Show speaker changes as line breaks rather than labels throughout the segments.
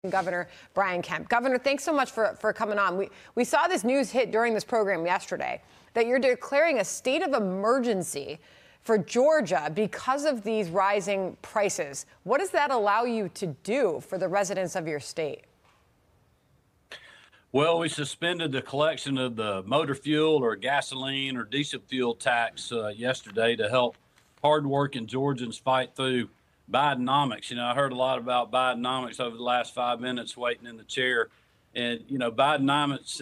Governor Brian Kemp. Governor, thanks so much for coming on. We saw this news hit during this program yesterday that you're declaring a state of emergency for Georgia because of these rising prices. What does that allow you to do for the residents of your state?
Well, we suspended the collection of the motor fuel or gasoline or diesel fuel tax yesterday to help hardworking Georgians fight through Bidenomics. You know, I heard a lot about Bidenomics over the last 5 minutes waiting in the chair. And, you know, Bidenomics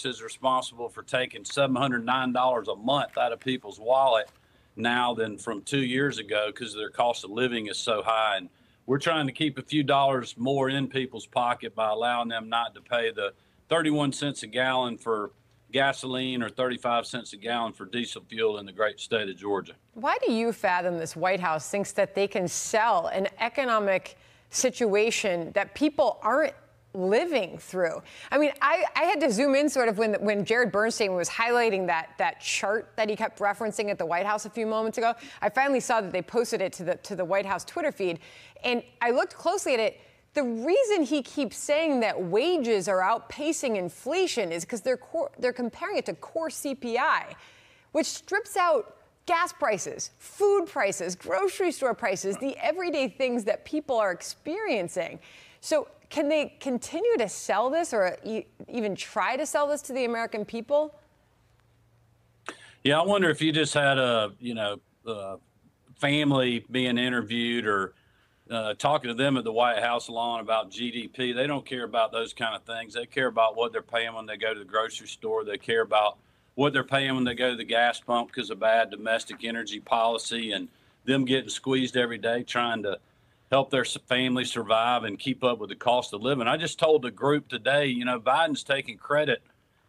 is responsible for taking $709 a month out of people's wallet now than from 2 years ago because their cost of living is so high. And we're trying to keep a few dollars more in people's pocket by allowing them not to pay the 31 cents a gallon for gasoline or 35 cents a gallon for diesel fuel in the great state of Georgia. Why
do you fathom this White House thinks that they can sell an economic situation that people aren't living through? I mean, I had to zoom in sort of when Jared Bernstein was highlighting that chart that he kept referencing at the White House a few moments ago. I finally saw that they posted it to the White House Twitter feed, and I looked closely at it. The reason he keeps saying that wages are outpacing inflation is because they're comparing it to core CPI, which strips out gas prices, food prices, grocery store prices, the everyday things that people are experiencing. So can they continue to sell this or even try to sell this to the American people?
Yeah, I wonder if you just had a family being interviewed or talking to them at the White House lawn about GDP. They don't care about those kind of things. They care about what they're paying when they go to the grocery store. They care about what they're paying when they go to the gas pump because of bad domestic energy policy and them getting squeezed every day trying to help their family survive and keep up with the cost of living. I just told the group today, you know, Biden's taking credit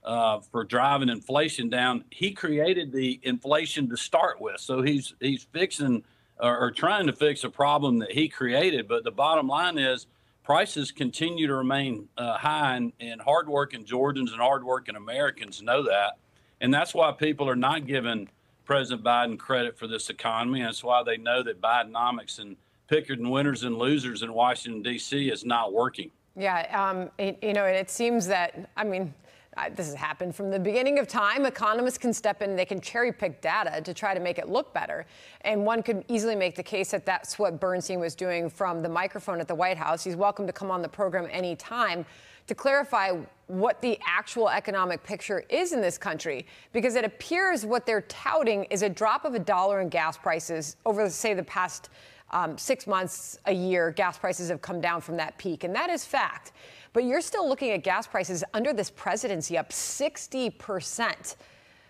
for driving inflation down. He created the inflation to start with. So he's fixing or trying to fix a problem that he created. But the bottom line is prices continue to remain high, and hardworking Georgians and hardworking Americans know that. And that's why people are not giving President Biden credit for this economy. And that's why they know that Bidenomics and picking winners and losers in Washington, D.C. is not working.
Yeah, you know, and it seems that, I mean, this has happened from the beginning of time. Economists can step in, they can cherry pick data to try to make it look better. And one could easily make the case that that's what Bernstein was doing from the microphone at the White House. He's welcome to come on the program anytime to clarify what the actual economic picture is in this country, because it appears what they're touting is a drop of $1 in gas prices over, say, the past 6 months, a year. Gas prices have come down from that peak, and that is fact. But you're still looking at gas prices under this presidency up 60%.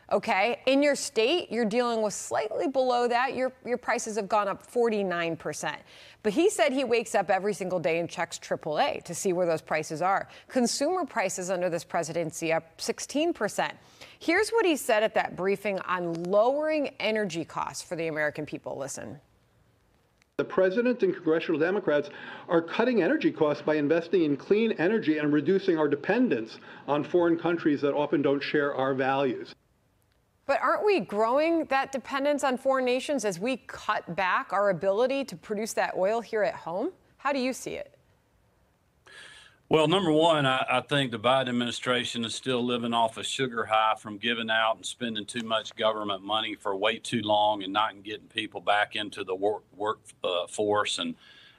OK, in your state, you're dealing with slightly below that. Your prices have gone up 49%. But he said he wakes up every single day and checks AAA to see where those prices are. Consumer prices under this presidency up 16%. Here's what he said at that briefing on lowering energy costs for the American people. Listen.
The president and congressional Democrats are cutting energy costs by investing in clean energy and reducing our dependence on foreign countries that often don't share our values.
But aren't we growing that dependence on foreign nations as we cut back our ability to produce that oil here at home? How do you see it?
Well, number one, I think the Biden administration is still living off a sugar high from giving out and spending too much government money for way too long and not getting people back into the workforce. And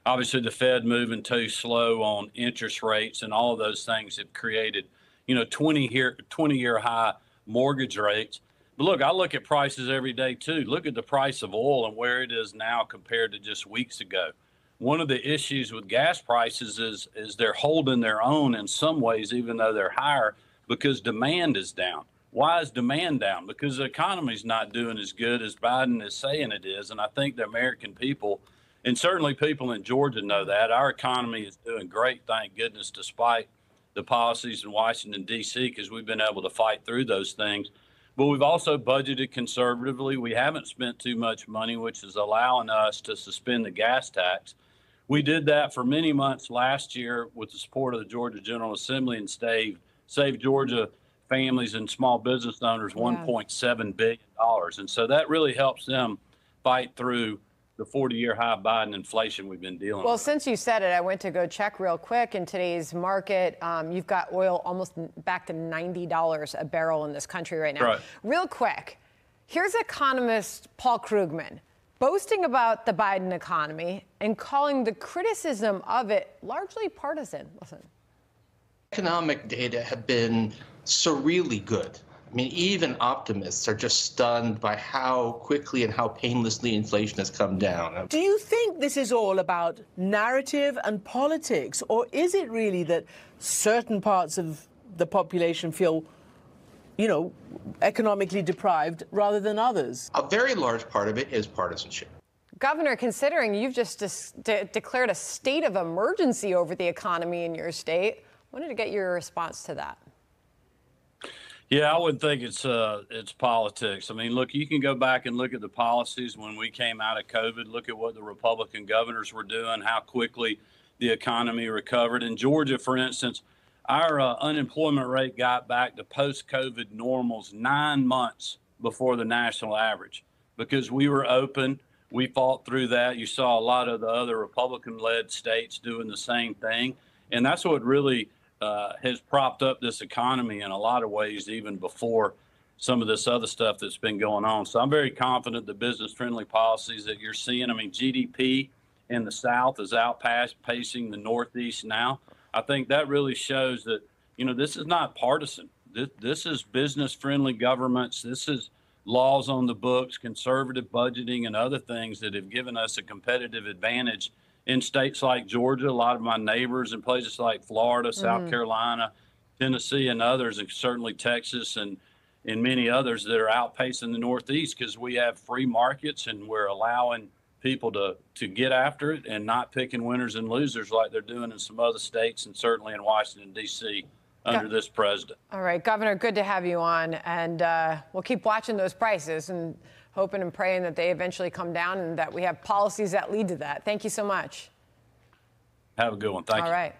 obviously the Fed moving too slow on interest rates and all of those things have created, you know, 20-year high mortgage rates. But look, I look at prices every day, too. Look at the price of oil and where it is now compared to just weeks ago. One of the issues with gas prices is they're holding their own in some ways, even though they're higher, because demand is down. Why is demand down? Because the economy's not doing as good as Biden is saying it is. And I think the American people, and certainly people in Georgia know that, our economy is doing great, thank goodness, despite the policies in Washington, D.C., because we've been able to fight through those things. But we've also budgeted conservatively. We haven't spent too much money, which is allowing us to suspend the gas tax. We did that for many months last year with the support of the Georgia General Assembly and saved Georgia families and small business owners $1.7 billion. And so that really helps them fight through the 40-year high Biden inflation we've been dealing
Well,
with.
since you said it, I went to go check real quick. In today's market, you've got oil almost back to $90 a barrel in this country right now.
Right.
Real quick, here's economist Paul Krugman boasting about the Biden economy and calling the criticism of it largely partisan. Listen.
Economic data have been surreally good. I mean, even optimists are just stunned by how quickly and how painlessly inflation has come down.
Do you think this is all about narrative and politics, or is it really that certain parts of the population feel, you know, economically deprived rather than others?
A very large part of it is partisanship.
Governor, considering you've just declared a state of emergency over the economy in your state, wanted to get your response to that.
Yeah, I wouldn't think it's politics. I mean, look, you can go back and look at the policies when we came out of COVID. Look at what the Republican governors were doing, how quickly the economy recovered. In Georgia, for instance, our unemployment rate got back to post-COVID normals 9 months before the national average because we were open. We fought through that. You saw a lot of the other Republican-led states doing the same thing, and that's what really has propped up this economy in a lot of ways, even before some of this other stuff that's been going on. So I'm very confident the business-friendly policies that you're seeing. I mean, GDP in the South is outpacing the Northeast now. I think that really shows that, you know, this is not partisan. This is business-friendly governments. This is laws on the books, conservative budgeting, and other things that have given us a competitive advantage in states like Georgia, a lot of my neighbors in places like Florida, South Carolina, Tennessee, and others, and certainly Texas and many others that are outpacing the Northeast because we have free markets and we're allowing people to get after it and not picking winners and losers like they're doing in some other states and certainly in Washington, D.C. under this president.
All right, Governor, good to have you on. And we'll keep watching those prices and hoping and praying that they eventually come down and that we have policies that lead to that. Thank you so much.
Have a good one. Thank you.
All right.